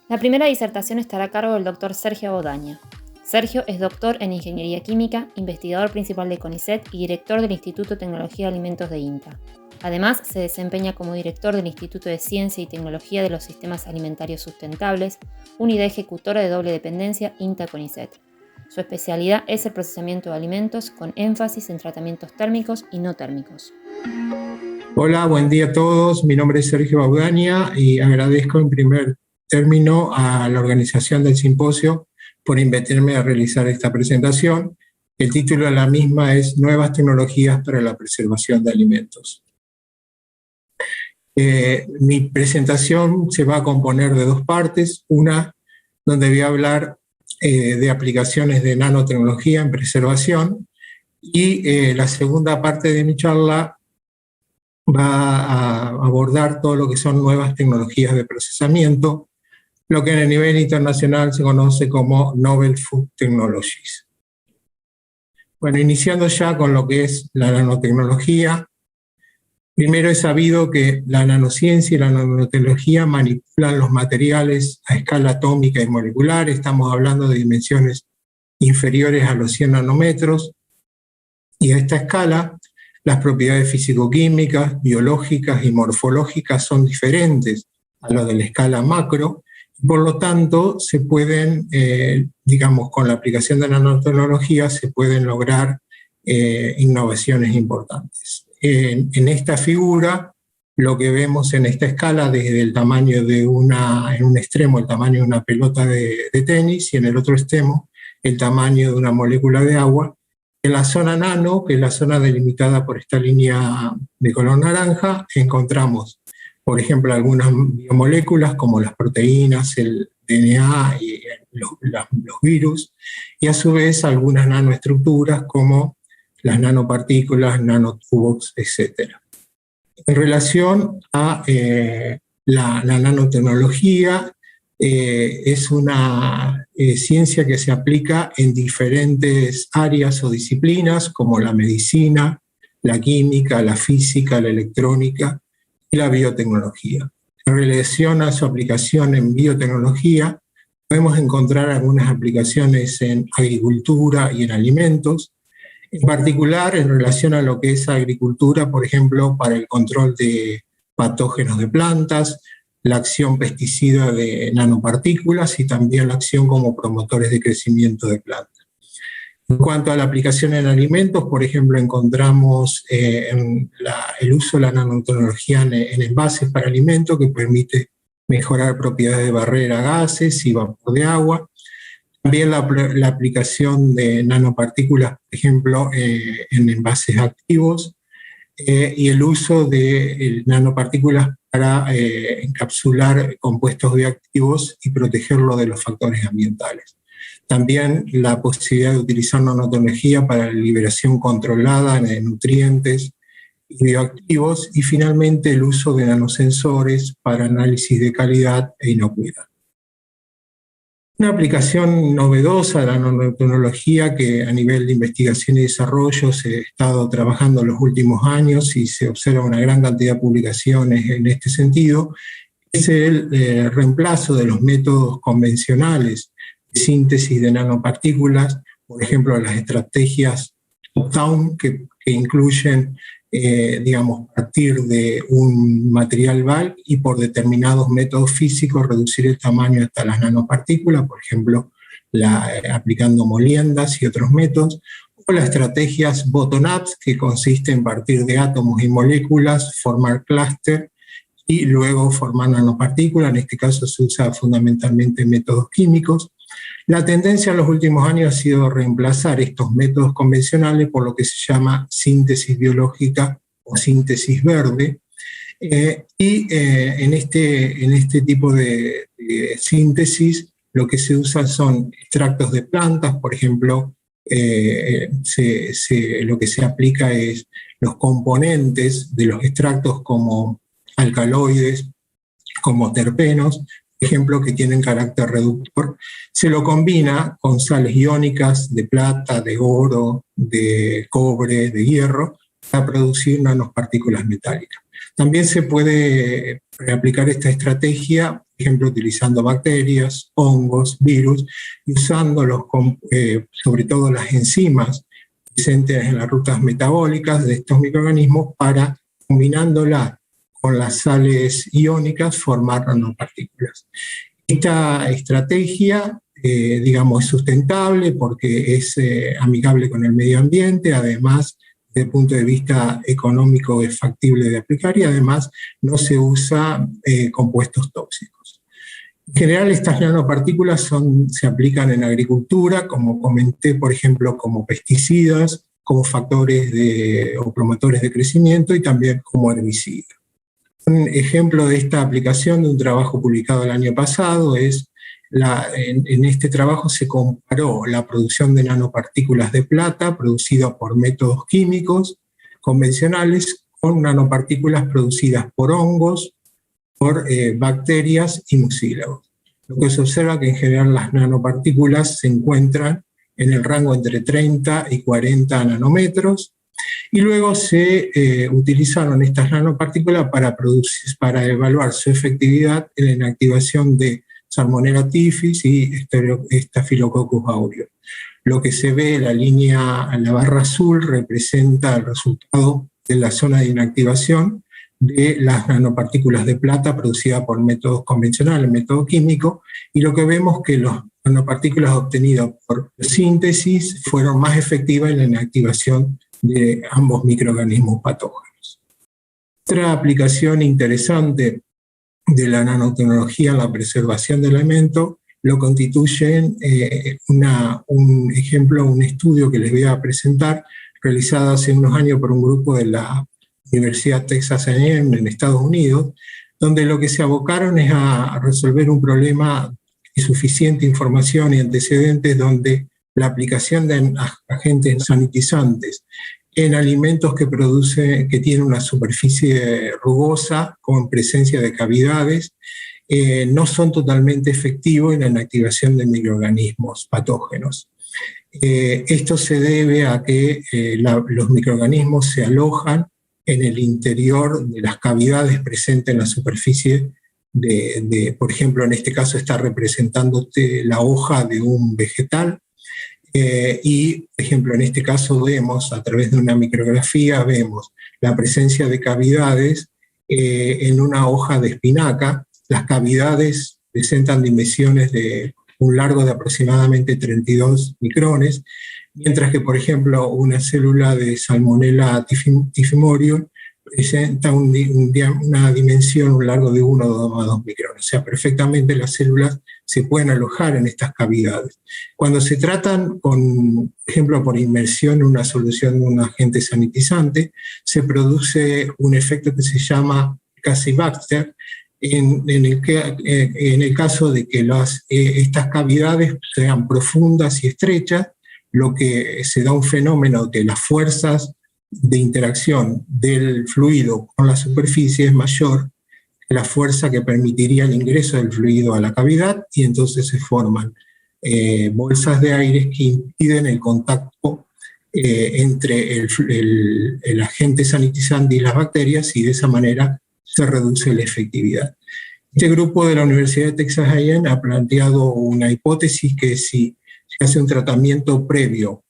La primera disertación estará a cargo del Dr. Sergio Baudaña. Sergio es doctor en Ingeniería Química, investigador principal de CONICET y director del Instituto de Tecnología de Alimentos de INTA. Además, se desempeña como director del Instituto de Ciencia y Tecnología de los Sistemas Alimentarios Sustentables, unidad ejecutora de doble dependencia INTA-CONICET. Su especialidad es el procesamiento de alimentos con énfasis en tratamientos térmicos y no térmicos. Hola, buen día a todos. Mi nombre es Sergio Baudaña y agradezco en primer término a la organización del simposio por invitarme a realizar esta presentación. El título de la misma es Nuevas tecnologías para la preservación de alimentos. Mi presentación se va a componer de dos partes. Una, donde voy a hablar de aplicaciones de nanotecnología en preservación, y la segunda parte de mi charla va a abordar todo lo que son nuevas tecnologías de procesamiento, lo que en el nivel internacional se conoce como Novel Food Technologies. Bueno, iniciando ya con lo que es la nanotecnología, primero es sabido que la nanociencia y la nanotecnología manipulan los materiales a escala atómica y molecular. Estamos hablando de dimensiones inferiores a los 100 nanómetros, y a esta escala las propiedades físico-químicas, biológicas y morfológicas son diferentes a las de la escala macro, y por lo tanto se pueden, con la aplicación de nanotecnología se pueden lograr innovaciones importantes. En esta figura, lo que vemos en esta escala, desde el tamaño de en un extremo el tamaño de una pelota de tenis, y en el otro extremo el tamaño de una molécula de agua. En la zona nano, que es la zona delimitada por esta línea de color naranja, encontramos, por ejemplo, algunas biomoléculas como las proteínas, el DNA y los virus, y a su vez algunas nanoestructuras como las nanopartículas, nanotubos, etc. En relación a la nanotecnología, es una ciencia que se aplica en diferentes áreas o disciplinas como la medicina, la química, la física, la electrónica y la biotecnología. En relación a su aplicación en biotecnología, podemos encontrar algunas aplicaciones en agricultura y en alimentos, en particular en relación a lo que es agricultura, por ejemplo, para el control de patógenos de plantas, la acción pesticida de nanopartículas y también la acción como promotores de crecimiento de plantas. En cuanto a la aplicación en alimentos, por ejemplo, encontramos el uso de la nanotecnología en envases para alimentos, que permite mejorar propiedades de barrera a gases y vapor de agua. También la aplicación de nanopartículas, por ejemplo, en envases activos, y el uso de nanopartículas para encapsular compuestos bioactivos y protegerlo de los factores ambientales. También la posibilidad de utilizar nanotecnología para la liberación controlada de nutrientes y bioactivos, y finalmente el uso de nanosensores para análisis de calidad e inocuidad. Una aplicación novedosa de la nanotecnología que a nivel de investigación y desarrollo se ha estado trabajando en los últimos años y se observa una gran cantidad de publicaciones en este sentido, es el reemplazo de los métodos convencionales de síntesis de nanopartículas, por ejemplo, las estrategias top-down que incluyen partir de un material bulk y por determinados métodos físicos reducir el tamaño hasta las nanopartículas, por ejemplo, aplicando moliendas y otros métodos, o las estrategias bottom-up, que consiste en partir de átomos y moléculas, formar clúster y luego formar nanopartículas. En este caso se usa fundamentalmente métodos químicos. La tendencia en los últimos años ha sido reemplazar estos métodos convencionales por lo que se llama síntesis biológica o síntesis verde, en este tipo de síntesis lo que se usa son extractos de plantas, por ejemplo, lo que se aplica es los componentes de los extractos como alcaloides, como terpenos, ejemplo, que tienen carácter reductor, se lo combina con sales iónicas de plata, de oro, de cobre, de hierro, para producir nanopartículas metálicas. También se puede aplicar esta estrategia ejemplo, utilizando bacterias, hongos, virus, y usando sobre todo las enzimas presentes en las rutas metabólicas de estos microorganismos para, combinándola con las sales iónicas, formar nanopartículas. Esta estrategia, digamos, es sustentable porque es amigable con el medio ambiente, además, desde el punto de vista económico es factible de aplicar y además no se usa compuestos tóxicos. En general, estas nanopartículas se aplican en agricultura, como comenté, por ejemplo, como pesticidas, como factores o promotores de crecimiento y también como herbicidas. Un ejemplo de esta aplicación de un trabajo publicado el año pasado es, en este trabajo se comparó la producción de nanopartículas de plata producida por métodos químicos convencionales con nanopartículas producidas por hongos, por bacterias y mucílagos. Lo que se observa que en general las nanopartículas se encuentran en el rango entre 30 y 40 nanómetros, y luego se utilizaron estas nanopartículas para evaluar su efectividad en la inactivación de Salmonella typhus y Staphylococcus aureus. Lo que se ve, la barra azul representa el resultado de la zona de inactivación de las nanopartículas de plata producidas por métodos convencionales, método químico, y lo que vemos que las nanopartículas obtenidas por síntesis fueron más efectivas en la inactivación de ambos microorganismos patógenos. Otra aplicación interesante de la nanotecnología en la preservación del alimento lo constituyen un estudio que les voy a presentar, realizado hace unos años por un grupo de la Universidad Texas A&M en Estados Unidos, donde lo que se abocaron es a resolver un problema de suficiente información y antecedentes, donde la aplicación de agentes sanitizantes en alimentos que tienen una superficie rugosa con presencia de cavidades no son totalmente efectivos en la inactivación de microorganismos patógenos. Esto se debe a que los microorganismos se alojan en el interior de las cavidades presentes en la superficie por ejemplo, en este caso está representándote la hoja de un vegetal, y, por ejemplo, en este caso vemos, a través de una micrografía, vemos la presencia de cavidades en una hoja de espinaca. Las cavidades presentan dimensiones de un largo de aproximadamente 32 micrones, mientras que, por ejemplo, una célula de Salmonella typhimurium presenta una dimensión, un largo de 1,2 micrones. O sea, perfectamente las células se pueden alojar en estas cavidades. Cuando se tratan, por ejemplo, por inmersión en una solución de un agente sanitizante, se produce un efecto que se llama Casey-Baxter, en el caso de que estas cavidades sean profundas y estrechas, lo que se da un fenómeno de las fuerzas de interacción del fluido con la superficie es mayor que la fuerza que permitiría el ingreso del fluido a la cavidad, y entonces se forman bolsas de aire que impiden el contacto entre el agente sanitizante y las bacterias, y de esa manera se reduce la efectividad. Este grupo de la Universidad de Texas A&M ha planteado una hipótesis que si se hace un tratamiento previo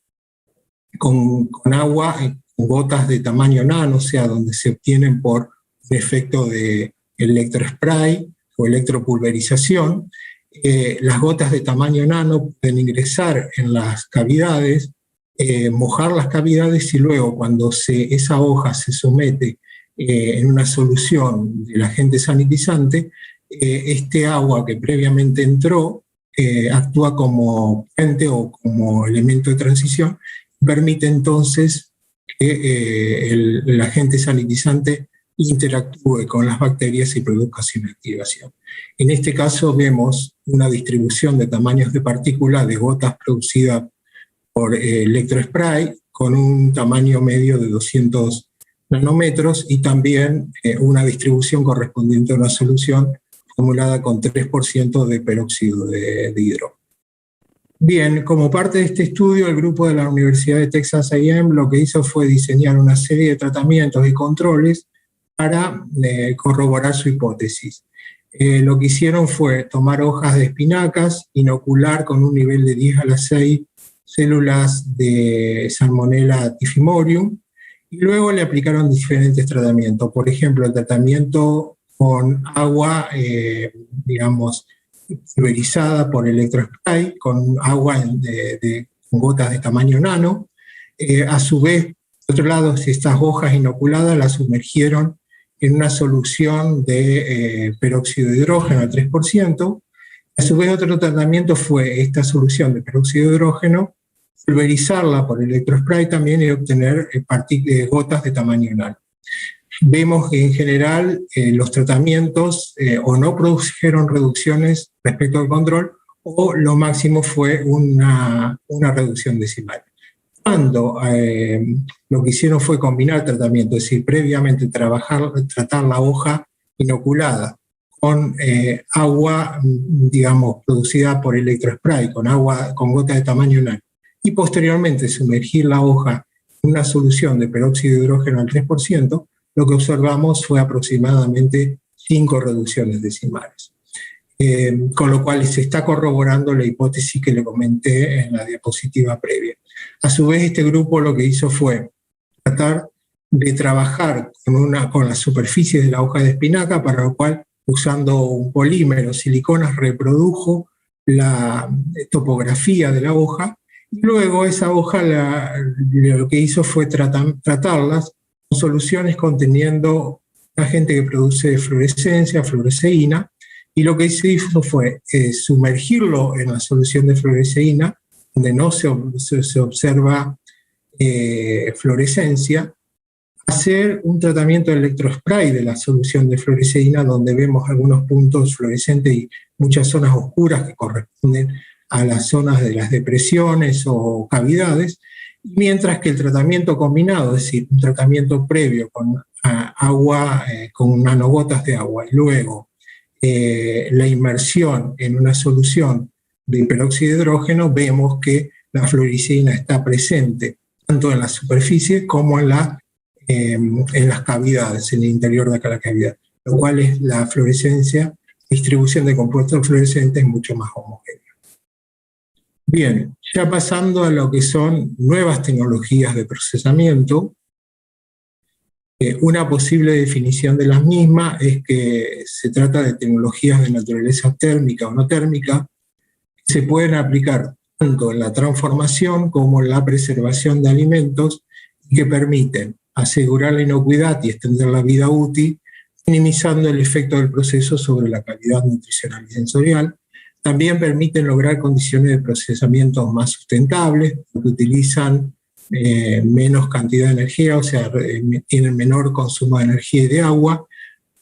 con agua, gotas de tamaño nano, o sea, donde se obtienen por un efecto de electrospray o electropulverización, las gotas de tamaño nano pueden ingresar en las cavidades, mojar las cavidades, y luego cuando esa hoja se somete en una solución del agente sanitizante, este agua que previamente entró actúa como puente o como elemento de transición, y permite entonces que el agente sanitizante interactúe con las bacterias y produzca su inactivación. En este caso vemos una distribución de tamaños de partículas de gotas producidas por electrospray con un tamaño medio de 200 nanómetros, y también una distribución correspondiente a una solución formulada con 3% de peróxido de hidrógeno. Bien, como parte de este estudio, el grupo de la Universidad de Texas A&M lo que hizo fue diseñar una serie de tratamientos y controles para corroborar su hipótesis. Lo que hicieron fue tomar hojas de espinacas, inocular con un nivel de 10 a la 6 células de Salmonella typhimurium, y luego le aplicaron diferentes tratamientos. Por ejemplo, el tratamiento con agua, digamos, pulverizada por electrospray, con agua con gotas de tamaño nano. A su vez, por otro lado, estas hojas inoculadas las sumergieron en una solución de peróxido de hidrógeno al 3%. A su vez, otro tratamiento fue esta solución de peróxido de hidrógeno, pulverizarla por electrospray también y obtener gotas de tamaño nano. Vemos que en general los tratamientos o no produjeron reducciones respecto al control, o lo máximo fue una reducción decimal. Cuando lo que hicieron fue combinar tratamientos, es decir, previamente tratar la hoja inoculada con agua, digamos, producida por electrospray, con gotas de tamaño nano, y posteriormente sumergir la hoja en una solución de peróxido de hidrógeno al 3%, lo que observamos fue aproximadamente 5 reducciones decimales. Con lo cual se está corroborando la hipótesis que le comenté en la diapositiva previa. A su vez, este grupo lo que hizo fue tratar de trabajar con la superficie de la hoja de espinaca, para lo cual, usando un polímero, siliconas, reprodujo la topografía de la hoja, y luego esa hoja lo que hizo fue tratarlas con soluciones conteniendo agente que produce fluorescencia, fluoresceína, y lo que se hizo fue sumergirlo en la solución de fluoresceína, donde no se observa fluorescencia, hacer un tratamiento de electrospray de la solución de fluoresceína, donde vemos algunos puntos fluorescentes y muchas zonas oscuras que corresponden a las zonas de las depresiones o cavidades, mientras que el tratamiento combinado, es decir, un tratamiento previo con agua, con nanogotas de agua, y luego la inmersión en una solución de peróxido de hidrógeno, vemos que la fluoresceína está presente tanto en la superficie como en las cavidades, en el interior de la cavidad, lo cual es la fluorescencia, distribución de compuestos fluorescentes mucho más homogénea. Bien, ya pasando a lo que son nuevas tecnologías de procesamiento, una posible definición de las mismas es que se trata de tecnologías de naturaleza térmica o no térmica, que se pueden aplicar tanto en la transformación como en la preservación de alimentos, y que permiten asegurar la inocuidad y extender la vida útil, minimizando el efecto del proceso sobre la calidad nutricional y sensorial. También permiten lograr condiciones de procesamiento más sustentables, porque utilizan menos cantidad de energía, o sea, tienen menor consumo de energía y de agua,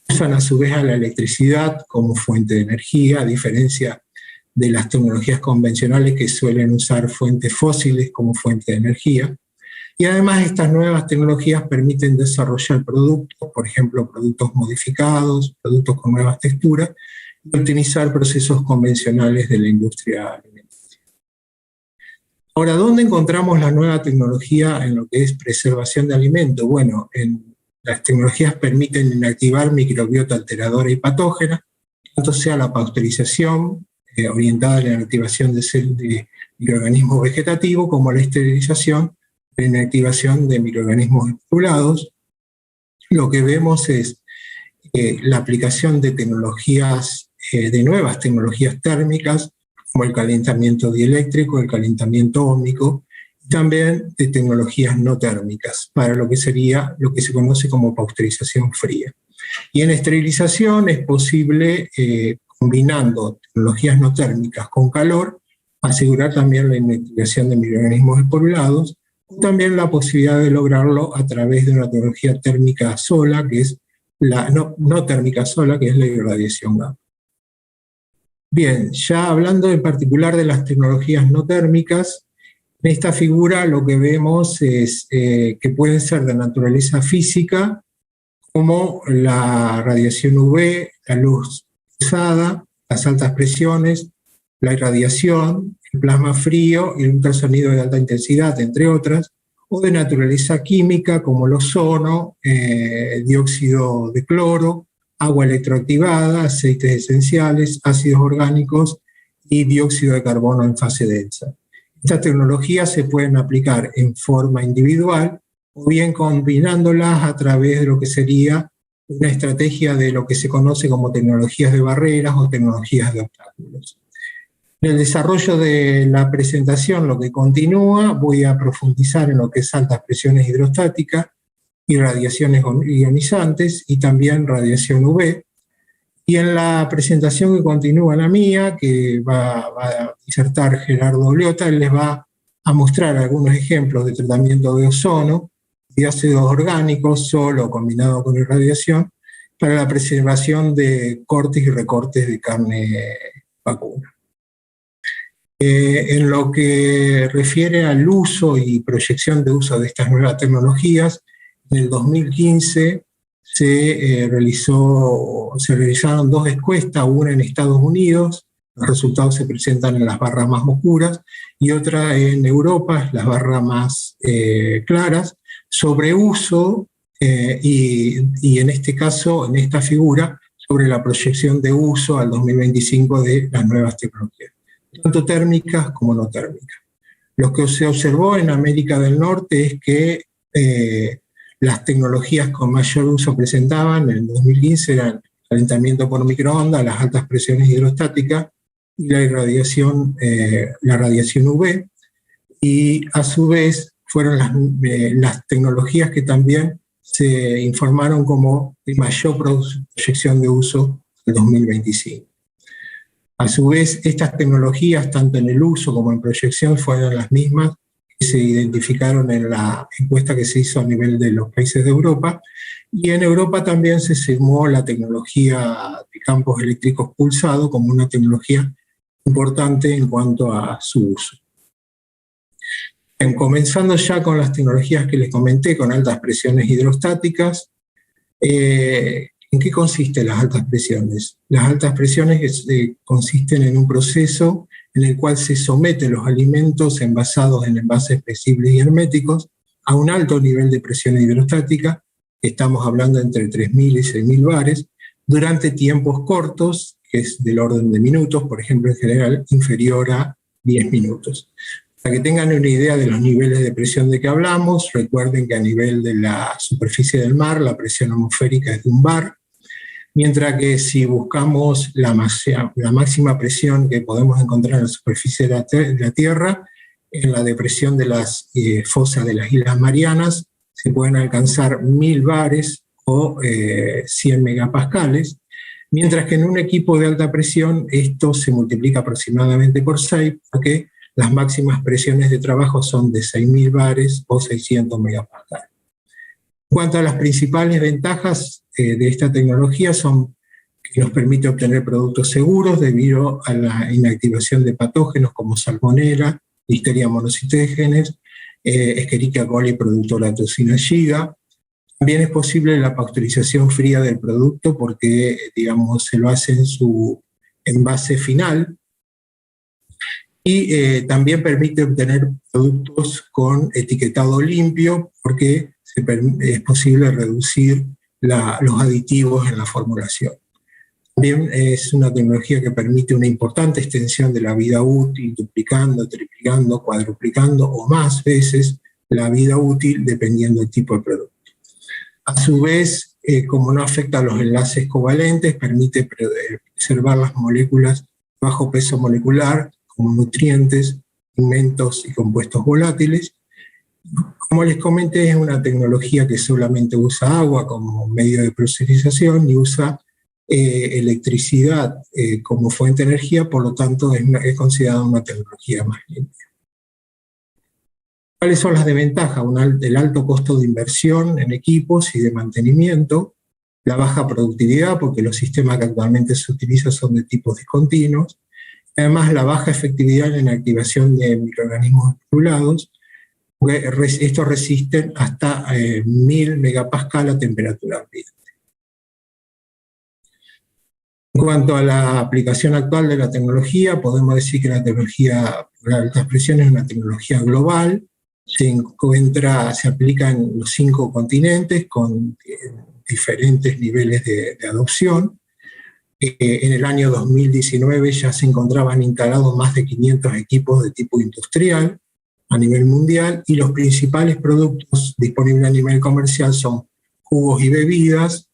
usan a su vez a la electricidad como fuente de energía, a diferencia de las tecnologías convencionales que suelen usar fuentes fósiles como fuente de energía. Y además estas nuevas tecnologías permiten desarrollar productos, por ejemplo, productos modificados, productos con nuevas texturas, y optimizar procesos convencionales de la industria alimentaria. Ahora, ¿dónde encontramos la nueva tecnología en lo que es preservación de alimentos? Bueno, las tecnologías permiten inactivar microbiota alteradora y patógena, tanto sea la pasteurización, orientada a la inactivación de microorganismos vegetativos, como la esterilización, la inactivación de microorganismos especulados. Lo que vemos es la aplicación de tecnologías, de nuevas tecnologías térmicas, como el calentamiento dieléctrico, el calentamiento óhmico, y también de tecnologías no térmicas, para lo que sería lo que se conoce como pasteurización fría. Y en esterilización es posible, combinando tecnologías no térmicas con calor, asegurar también la inactivación de microorganismos especulados, o también la posibilidad de lograrlo a través de una tecnología térmica sola, que es la no térmica sola, que es la irradiación gamma. Bien, ya hablando en particular de las tecnologías no térmicas, en esta figura lo que vemos es que pueden ser de naturaleza física, como la radiación UV, la luz pulsada, las altas presiones, la irradiación, el plasma frío, el ultrasonido de alta intensidad, entre otras, o de naturaleza química, como el ozono, dióxido de cloro, agua electroactivada, aceites esenciales, ácidos orgánicos y dióxido de carbono en fase densa. Estas tecnologías se pueden aplicar en forma individual o bien combinándolas a través de lo que sería una estrategia de lo que se conoce como tecnologías de barreras o tecnologías de obstáculos. En el desarrollo de la presentación, lo que continúa, voy a profundizar en lo que es altas presiones hidrostáticas y radiaciones ionizantes y también radiación UV. Y en la presentación que continúa la mía, que va a disertar Gerardo Olliota, él les va a mostrar algunos ejemplos de tratamiento de ozono y ácidos orgánicos, solo o combinado con irradiación, para la preservación de cortes y recortes de carne vacuna. En lo que refiere al uso y proyección de uso de estas nuevas tecnologías, en el 2015 se realizaron 2 encuestas, una en Estados Unidos, los resultados se presentan en las barras más oscuras, y otra en Europa, las barras más claras, sobre uso y en este caso, en esta figura, sobre la proyección de uso al 2025 de las nuevas tecnologías, tanto térmicas como no térmicas. Lo que se observó en América del Norte es que las tecnologías con mayor uso presentaban en el 2015 eran calentamiento por microondas, las altas presiones hidrostáticas y la radiación UV, y a su vez fueron las tecnologías que también se informaron como de mayor proyección de uso en 2025. A su vez, estas tecnologías, tanto en el uso como en proyección, fueron las mismas que se identificaron en la encuesta que se hizo a nivel de los países de Europa, y en Europa también se sumó la tecnología de campos eléctricos pulsados como una tecnología importante en cuanto a su uso. Comenzando ya con las tecnologías que les comenté, con altas presiones hidrostáticas, ¿en qué consisten las altas presiones? Las altas presiones consisten en un proceso en el cual se someten los alimentos envasados en envases flexibles y herméticos a un alto nivel de presión hidrostática, estamos hablando entre 3.000 y 6.000 bares, durante tiempos cortos, que es del orden de minutos, por ejemplo, en general, inferior a 10 minutos. Para que tengan una idea de los niveles de presión de que hablamos, recuerden que a nivel de la superficie del mar la presión atmosférica es de 1 bar, mientras que si buscamos la máxima presión que podemos encontrar en la superficie de la Tierra, en la depresión de las fosas de las Islas Marianas, se pueden alcanzar 1.000 bares o 100 megapascales, mientras que en un equipo de alta presión esto se multiplica aproximadamente por 6, porque las máximas presiones de trabajo son de 6.000 bares o 600 megapascales. En cuanto a las principales ventajas de esta tecnología son que nos permite obtener productos seguros debido a la inactivación de patógenos como salmonela, Listeria monocytogenes, Escherichia coli productora toxina Shiga. También es posible la pasteurización fría del producto porque, digamos, se lo hace en su envase final. Y también permite obtener productos con etiquetado limpio porque es posible reducir los aditivos en la formulación. También es una tecnología que permite una importante extensión de la vida útil, duplicando, triplicando, cuadruplicando o más veces la vida útil dependiendo del tipo de producto. A su vez, como no afecta a los enlaces covalentes, permite preservar las moléculas bajo peso molecular, como nutrientes, pigmentos y compuestos volátiles. Como les comenté, es una tecnología que solamente usa agua como medio de presurización y usa electricidad como fuente de energía, por lo tanto es considerada una tecnología más limpia. ¿Cuáles son las desventajas? El alto costo de inversión en equipos y de mantenimiento, la baja productividad, porque los sistemas que actualmente se utilizan son de tipos discontinuos, además la baja efectividad en la activación de microorganismos especulados, porque estos resisten hasta 1.000 megapascal a temperatura ambiente. En cuanto a la aplicación actual de la tecnología, podemos decir que la tecnología por altas presiones es una tecnología global, se aplica en los 5 continentes con diferentes niveles de adopción. En el año 2019 ya se encontraban instalados más de 500 equipos de tipo industrial a nivel mundial, y los principales productos disponibles a nivel comercial son jugos y bebidas,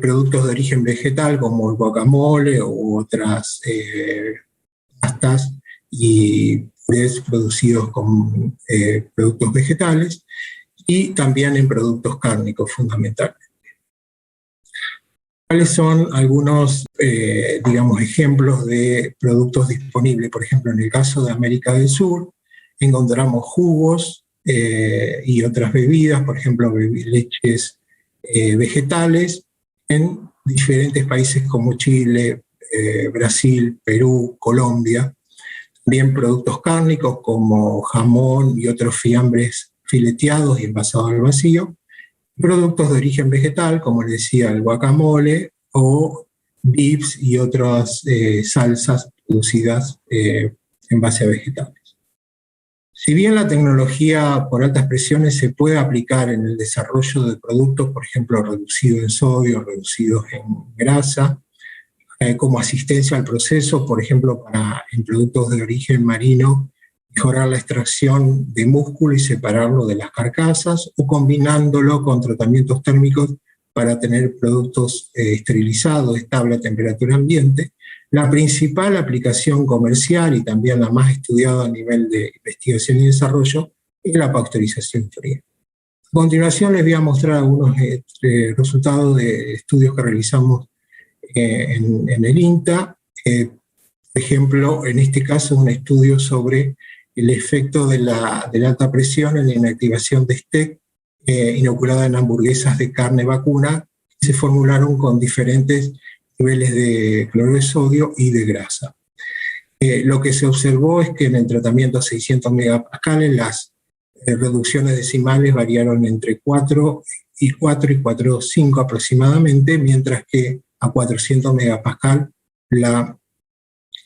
productos de origen vegetal como el guacamole u otras pastas y purés producidos con productos vegetales, y también en productos cárnicos fundamentalmente. ¿Cuáles son algunos, ejemplos de productos disponibles? Por ejemplo, en el caso de América del Sur, encontramos jugos y otras bebidas, por ejemplo, leches vegetales, en diferentes países como Chile, Brasil, Perú, Colombia. También productos cárnicos como jamón y otros fiambres fileteados y envasados al vacío. Productos de origen vegetal, como les decía, el guacamole o dips y otras salsas producidas en base a vegetales. Si bien la tecnología por altas presiones se puede aplicar en el desarrollo de productos, por ejemplo, reducidos en sodio, reducidos en grasa, como asistencia al proceso, por ejemplo, en productos de origen marino, mejorar la extracción de músculo y separarlo de las carcasas, o combinándolo con tratamientos térmicos para tener productos esterilizados, estables a temperatura ambiente. La principal aplicación comercial y también la más estudiada a nivel de investigación y desarrollo es la pasteurización fría. A continuación les voy a mostrar algunos resultados de estudios que realizamos en el INTA. Por ejemplo, en este caso un estudio sobre el efecto de la alta presión en la inactivación de STEC inoculada en hamburguesas de carne vacuna, que se formularon con diferentes niveles de cloruro de sodio y de grasa. Lo que se observó es que en el tratamiento a 600 megapascales las reducciones decimales variaron entre 4 y 4,5 aproximadamente, mientras que a 400 megapascal las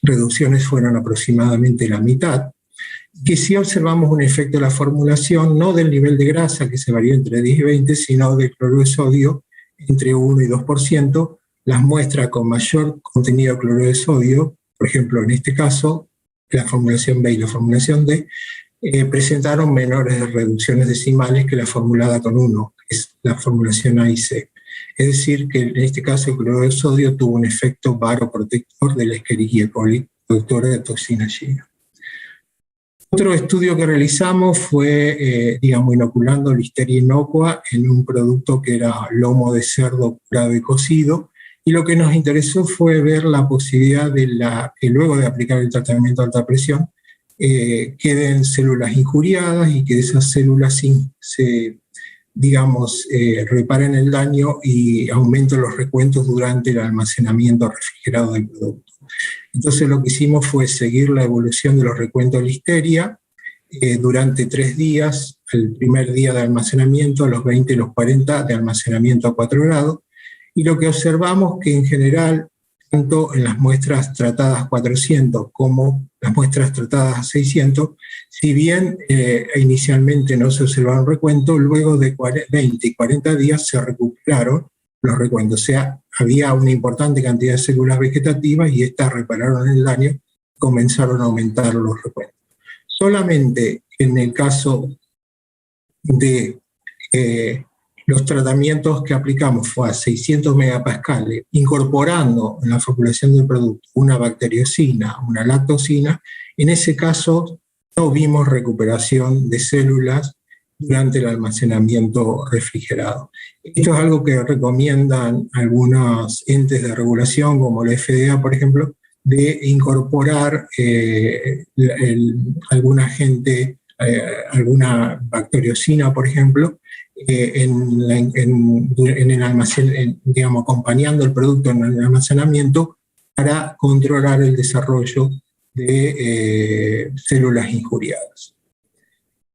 reducciones fueron aproximadamente la mitad. Que sí observamos un efecto de la formulación, no del nivel de grasa, que se varió entre 10 y 20, sino del cloruro de sodio entre 1 y 2%. Las muestras con mayor contenido de cloruro de sodio, por ejemplo, en este caso, la formulación B y la formulación D, presentaron menores reducciones decimales que la formulada con 1, que es la formulación A y C. Es decir, que en este caso el cloruro de sodio tuvo un efecto varoprotector de la Escherichia coli, productora de toxina G. Otro estudio que realizamos fue, inoculando listeria inocua en un producto que era lomo de cerdo curado y cocido, y lo que nos interesó fue ver la posibilidad de que luego de aplicar el tratamiento de alta presión queden células injuriadas y que esas células reparen el daño y aumenten los recuentos durante el almacenamiento refrigerado del producto. Entonces lo que hicimos fue seguir la evolución de los recuentos de listeria durante 3 días, el primer día de almacenamiento, los 20 y los 40 de almacenamiento a 4 grados, y lo que observamos que en general, tanto en las muestras tratadas a 400 como las muestras tratadas a 600, si bien inicialmente no se observaron recuentos, luego de 20 y 40 días se recuperaron los recuentos. O sea, había una importante cantidad de células vegetativas y estas repararon el daño, comenzaron a aumentar los recuentos. Solamente en el caso de los tratamientos que aplicamos fue a 600 megapascales, incorporando en la formulación del producto una bacteriocina, una lactosina. En ese caso no vimos recuperación de células durante el almacenamiento refrigerado. Esto es algo que recomiendan algunos entes de regulación, como la FDA, por ejemplo, de incorporar algún agente, alguna bacteriocina, por ejemplo, en el almacén, acompañando el producto en el almacenamiento para controlar el desarrollo de células injuriadas.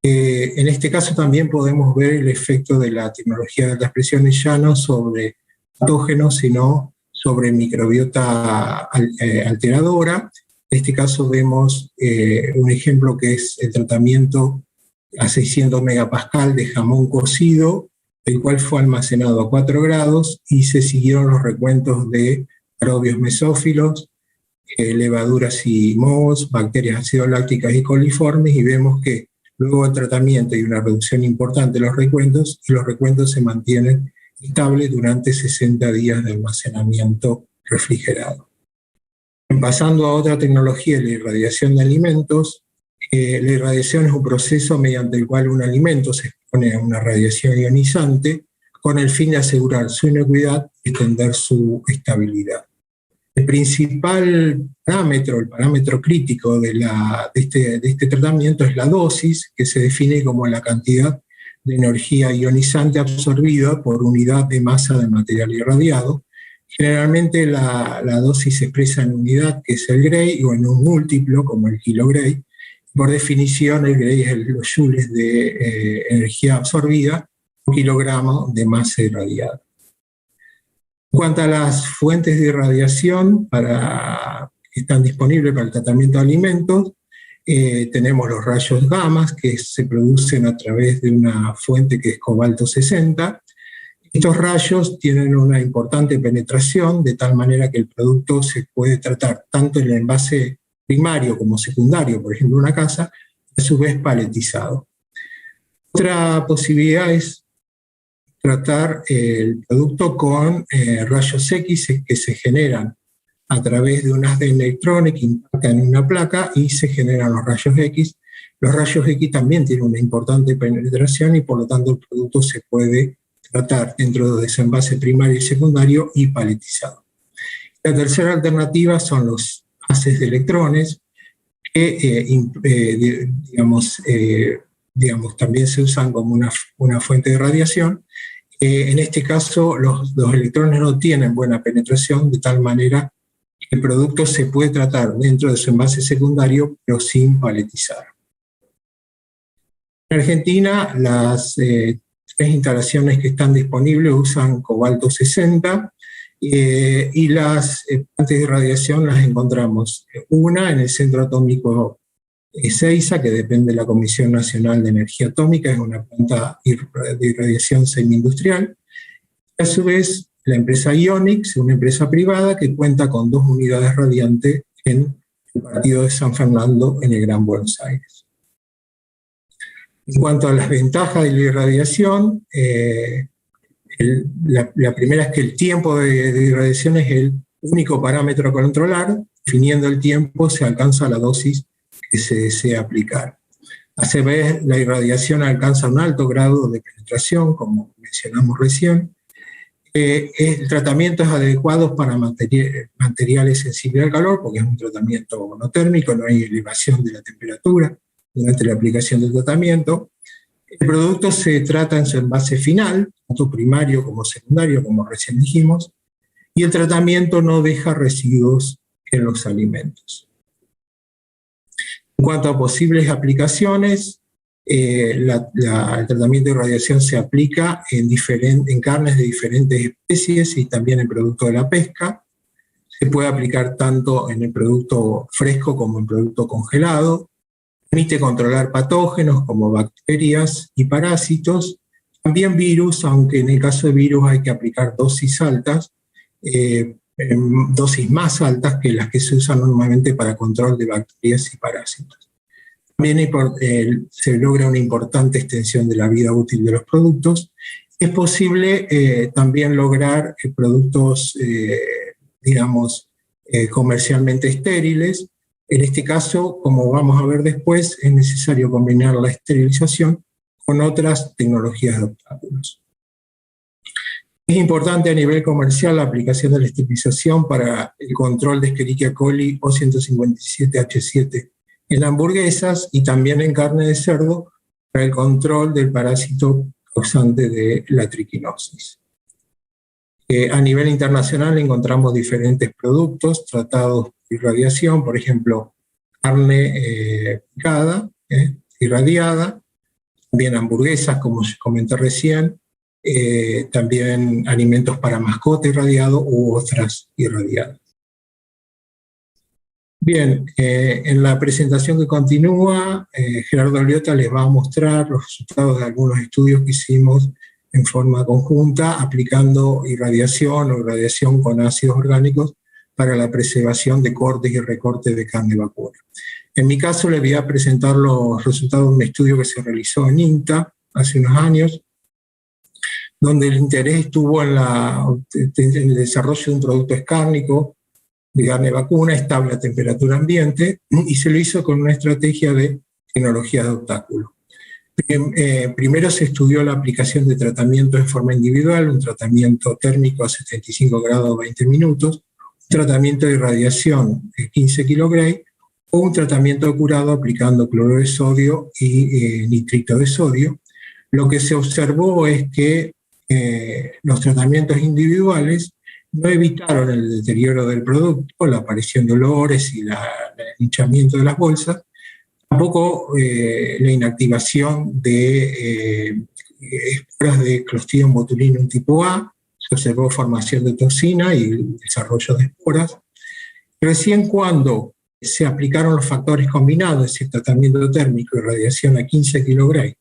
En este caso también podemos ver el efecto de la tecnología de altas presiones ya no sobre patógenos, sino sobre microbiota alteradora. En este caso vemos un ejemplo que es el tratamiento a 600 megapascal de jamón cocido el cual fue almacenado a 4 grados y se siguieron los recuentos de aerobios mesófilos, levaduras y mohos, bacterias acidolácticas y coliformes, y vemos que luego del tratamiento hay una reducción importante de los recuentos y los recuentos se mantienen estables durante 60 días de almacenamiento refrigerado. Pasando a otra tecnología, la irradiación de alimentos. La irradiación es un proceso mediante el cual un alimento se expone a una radiación ionizante con el fin de asegurar su inocuidad y extender su estabilidad. El principal parámetro, el parámetro crítico de este tratamiento es la dosis, que se define como la cantidad de energía ionizante absorbida por unidad de masa del material irradiado. Generalmente la dosis se expresa en unidad, que es el Gray, o en un múltiplo, como el kilogray. Por definición, el Gray es los joules de energía absorbida por kilogramo de masa irradiada. En cuanto a las fuentes de irradiación que están disponibles para el tratamiento de alimentos, tenemos los rayos gamma, que se producen a través de una fuente que es cobalto 60. Estos rayos tienen una importante penetración, de tal manera que el producto se puede tratar tanto en el envase primario como secundario, por ejemplo una casa, a su vez paletizado. Otra posibilidad es tratar el producto con rayos X que se generan a través de unas de electrones que impactan en una placa y se generan los rayos X. Los rayos X también tienen una importante penetración y por lo tanto el producto se puede tratar dentro de ese envase primario y secundario y paletizado. La tercera alternativa son los haces de electrones que también se usan como una fuente de radiación. En este caso los electrones no tienen buena penetración, de tal manera que el producto se puede tratar dentro de su envase secundario pero sin paletizar. En Argentina las 3 instalaciones que están disponibles usan cobalto 60 y las fuentes de irradiación las encontramos una en el Centro Atómico Ezeiza, que depende de la Comisión Nacional de Energía Atómica, es una planta de irradiación semi-industrial. A su vez, la empresa Ionix, una empresa privada que cuenta con 2 unidades radiantes en el partido de San Fernando, en el Gran Buenos Aires. En cuanto a las ventajas de la irradiación, la primera es que el tiempo de irradiación es el único parámetro a controlar. Definiendo el tiempo se alcanza la dosis que se desea aplicar. A su vez, la irradiación alcanza un alto grado de penetración, como mencionamos recién. El tratamiento es adecuado para materiales sensibles al calor, porque es un tratamiento monotérmico, no hay elevación de la temperatura durante la aplicación del tratamiento. El producto se trata en su envase final, tanto primario como secundario, como recién dijimos, y el tratamiento no deja residuos en los alimentos. En cuanto a posibles aplicaciones, el tratamiento de radiación se aplica en carnes de diferentes especies y también en productos de la pesca. Se puede aplicar tanto en el producto fresco como en producto congelado. Permite controlar patógenos como bacterias y parásitos. También virus, aunque en el caso de virus hay que aplicar dosis altas, dosis más altas que las que se usan normalmente para control de bacterias y parásitos. También se logra una importante extensión de la vida útil de los productos. Es posible también lograr productos, comercialmente estériles. En este caso, como vamos a ver después, es necesario combinar la esterilización con otras tecnologías de obstáculos. Es importante a nivel comercial la aplicación de la esterilización para el control de Escherichia coli O157H7 en hamburguesas y también en carne de cerdo para el control del parásito causante de la triquinosis. A nivel internacional encontramos diferentes productos tratados de irradiación, por ejemplo, carne picada, irradiada, también hamburguesas, como comenté recién, también alimentos para mascota irradiado u otras irradiadas. Bien, en la presentación que continúa, Gerardo Albiota les va a mostrar los resultados de algunos estudios que hicimos en forma conjunta, aplicando irradiación o irradiación con ácidos orgánicos para la preservación de cortes y recortes de carne vacuna. En mi caso, le voy a presentar los resultados de un estudio que se realizó en INTA hace unos años, donde el interés estuvo en el desarrollo de un producto escárnico de carne vacuna estable a temperatura ambiente, y se lo hizo con una estrategia de tecnología de obstáculo. Primero se estudió la aplicación de tratamiento en forma individual, un tratamiento térmico a 75 grados 20 minutos, un tratamiento de irradiación de 15 kg o un tratamiento de curado aplicando cloruro de sodio y nitrito de sodio. Lo que se observó es que los tratamientos individuales no evitaron el deterioro del producto, la aparición de olores y el hinchamiento de las bolsas, tampoco la inactivación de esporas de Clostridium botulinum tipo A, se observó formación de toxina y el desarrollo de esporas. Recién cuando se aplicaron los factores combinados, es decir, tratamiento térmico y radiación a 15 kg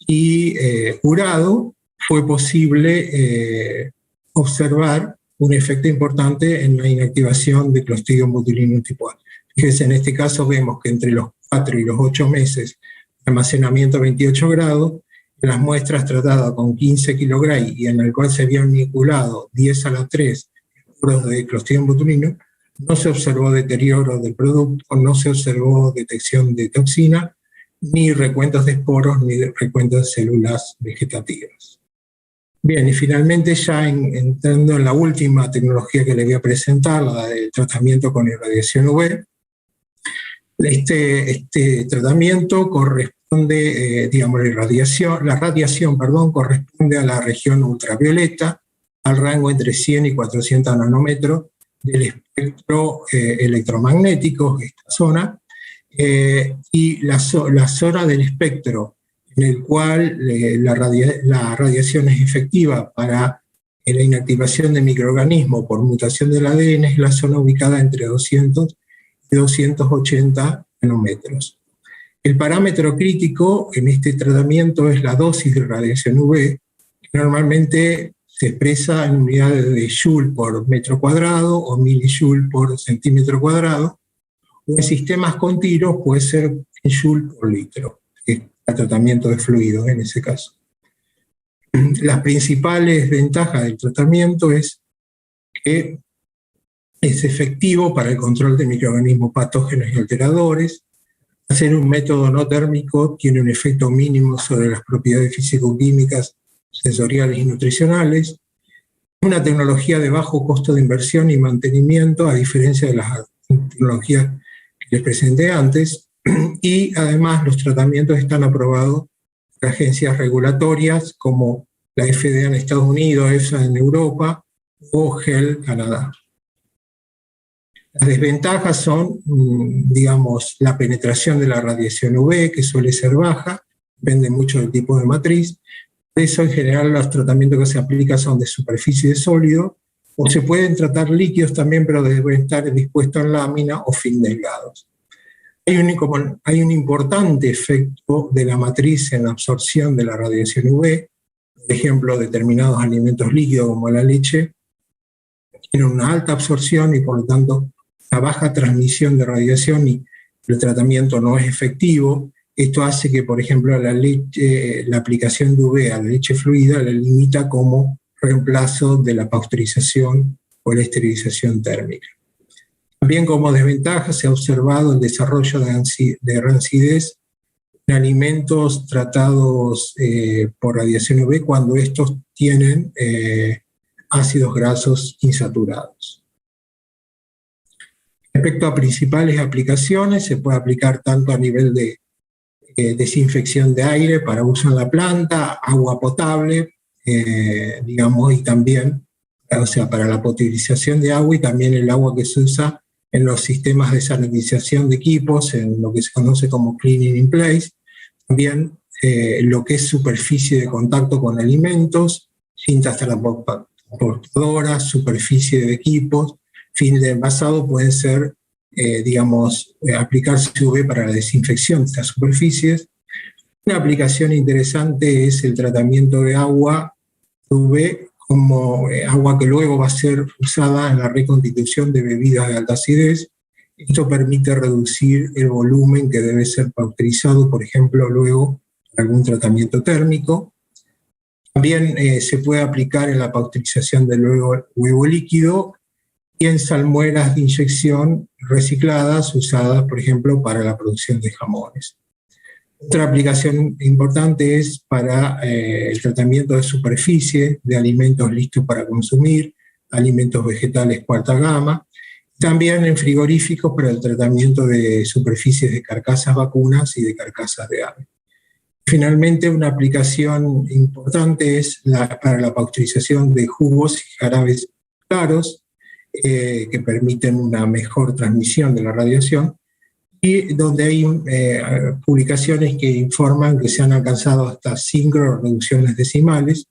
y curado, fue posible observar un efecto importante en la inactivación de Clostridium botulinum tipo A. Fíjense, en este caso vemos que entre los 4 y los 8 meses de almacenamiento a 28 grados, en las muestras tratadas con 15 kg y en el cual se habían inoculado 10 a la 3 esporos de Clostridium botulinum, no se observó deterioro del producto, no se observó detección de toxina, ni recuentos de esporos, ni recuentos de células vegetativas. Bien, y finalmente ya entrando en la última tecnología que le voy a presentar, la del tratamiento con irradiación UV. Este tratamiento corresponde, la radiación corresponde a la región ultravioleta, al rango entre 100 y 400 nanómetros del espectro electromagnético, esta zona, y la zona del espectro en el cual la radiación es efectiva para la inactivación de microorganismos por mutación del ADN es la zona ubicada entre 200 y 280 nanómetros. El parámetro crítico en este tratamiento es la dosis de radiación UV, que normalmente se expresa en unidades de joule por metro cuadrado o milijoule por centímetro cuadrado, o en sistemas continuos puede ser en joule por litro, que es el tratamiento de fluidos en ese caso. Las principales ventajas del tratamiento es que es efectivo para el control de microorganismos patógenos y alteradores. Hacer un método no térmico tiene un efecto mínimo sobre las propiedades físico-químicas, sensoriales y nutricionales. Una tecnología de bajo costo de inversión y mantenimiento, a diferencia de las tecnologías que les presenté antes, y además los tratamientos están aprobados por agencias regulatorias como la FDA en Estados Unidos, EFSA en Europa o GEL Canadá. Las desventajas son, la penetración de la radiación UV, que suele ser baja, depende mucho del tipo de matriz. Por eso, en general, los tratamientos que se aplican son de superficie de sólido, o se pueden tratar líquidos también, pero deben estar dispuestos en lámina o film delgados. Hay un importante efecto de la matriz en la absorción de la radiación UV. Por ejemplo, determinados alimentos líquidos como la leche tienen una alta absorción y por lo tanto una baja transmisión de radiación y el tratamiento no es efectivo. Esto hace que, por ejemplo, la aplicación de UV a la leche fluida la limita como reemplazo de la pasteurización o la esterilización térmica. También como desventaja se ha observado el desarrollo de rancidez en alimentos tratados por radiación UV cuando estos tienen ácidos grasos insaturados. Respecto a principales aplicaciones, se puede aplicar tanto a nivel de desinfección de aire para uso en la planta, agua potable, y también, para la potabilización de agua y también el agua que se usa en los sistemas de sanitización de equipos, en lo que se conoce como cleaning in place, también lo que es superficie de contacto con alimentos, cintas transportadoras, superficie de equipos, film de envasado pueden ser, aplicarse UV para la desinfección de estas superficies. Una aplicación interesante es el tratamiento de agua UV como agua que luego va a ser usada en la reconstitución de bebidas de alta acidez. Esto permite reducir el volumen que debe ser pausterizado, por ejemplo, luego para algún tratamiento térmico. También se puede aplicar en la pasteurización del huevo líquido y en salmueras de inyección recicladas usadas, por ejemplo, para la producción de jamones. Otra aplicación importante es para el tratamiento de superficie de alimentos listos para consumir, alimentos vegetales cuarta gama, también en frigoríficos para el tratamiento de superficies de carcasas vacunas y de carcasas de aves. Finalmente, una aplicación importante es para la pasteurización de jugos y jarabes claros, que permiten una mejor transmisión de la radiación, y donde hay publicaciones que informan que se han alcanzado hasta 5 reducciones decimales.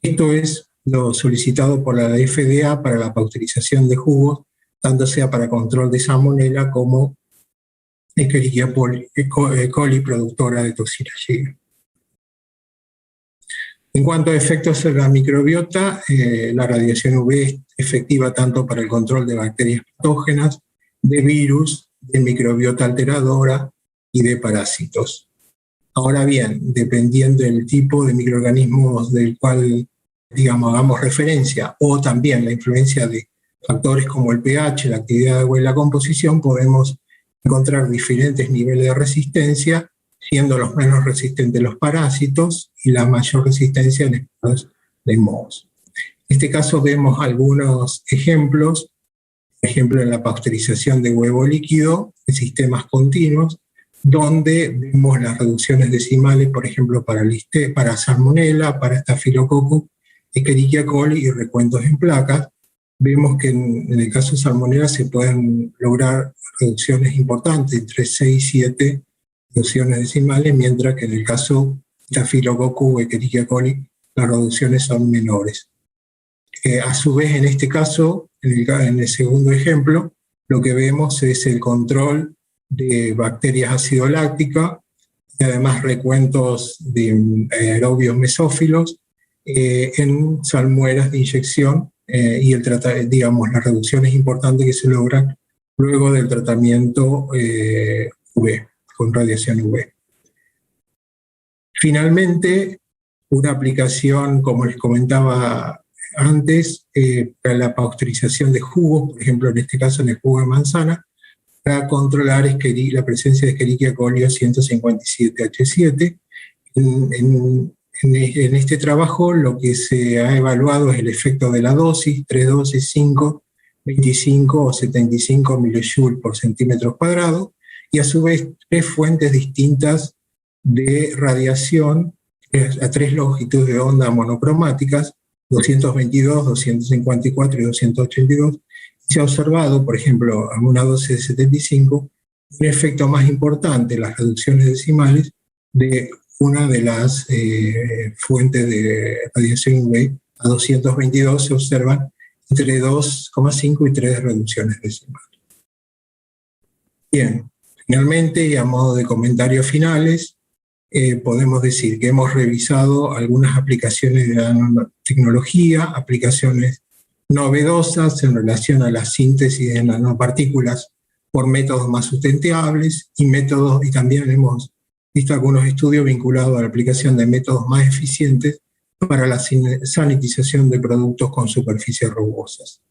Esto es lo solicitado por la FDA para la pasteurización de jugos, tanto sea para control de salmonela como Escherichia coli productora de toxina G. En cuanto a efectos en la microbiota, la radiación UV es efectiva tanto para el control de bacterias patógenas, de virus, de microbiota alteradora y de parásitos. Ahora bien, dependiendo del tipo de microorganismos del cual, digamos, hagamos referencia, o también la influencia de factores como el pH, la actividad de agua y la composición, podemos encontrar diferentes niveles de resistencia, siendo los menos resistentes los parásitos y la mayor resistencia en estados de mohos. En este caso vemos algunos ejemplos, por ejemplo en la pasteurización de huevo líquido en sistemas continuos, donde vemos las reducciones decimales, por ejemplo para salmonella, para estafilococcus, Escherichia coli y recuentos en placas. Vemos que en el caso de salmonella se pueden lograr reducciones importantes, entre 6 y 7 reducciones decimales, mientras que en el caso de Staphylococcus o Escherichia coli las reducciones son menores. A su vez, en este caso, en el segundo ejemplo, lo que vemos es el control de bacterias ácido-lácticas y además recuentos de aerobios mesófilos en salmueras de inyección y digamos, las reducciones importantes que se logran luego del tratamiento UV, con radiación UV. Finalmente, una aplicación, como les comentaba antes, para la pasteurización de jugos, por ejemplo, en este caso en el jugo de manzana, para controlar la presencia de Escherichia coli 157H7. En este trabajo lo que se ha evaluado es el efecto de la dosis, 3 dosis, 5, 25 o 75 mJ por centímetro cuadrado, y a su vez 3 fuentes distintas de radiación a 3 longitudes de onda monocromáticas, 222, 254 y 282. Se ha observado, por ejemplo, a una dosis de 75, un efecto más importante, las reducciones decimales, de una de las fuentes de radiación UV a 222 se observan entre 2,5 y 3 reducciones decimales. Bien, finalmente, y a modo de comentarios finales, podemos decir que hemos revisado algunas aplicaciones de nanotecnología, aplicaciones novedosas en relación a la síntesis de nanopartículas por métodos más sustentables y también hemos visto algunos estudios vinculados a la aplicación de métodos más eficientes para la sanitización de productos con superficies rugosas.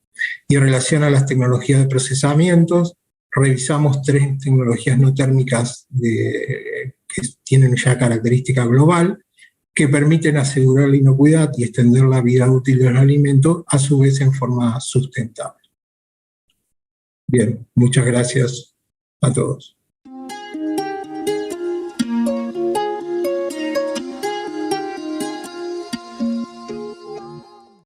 Y en relación a las tecnologías de procesamientos, revisamos 3 tecnologías no térmicas que tienen ya característica global, que permiten asegurar la inocuidad y extender la vida útil del alimento, a su vez en forma sustentable. Bien, muchas gracias a todos.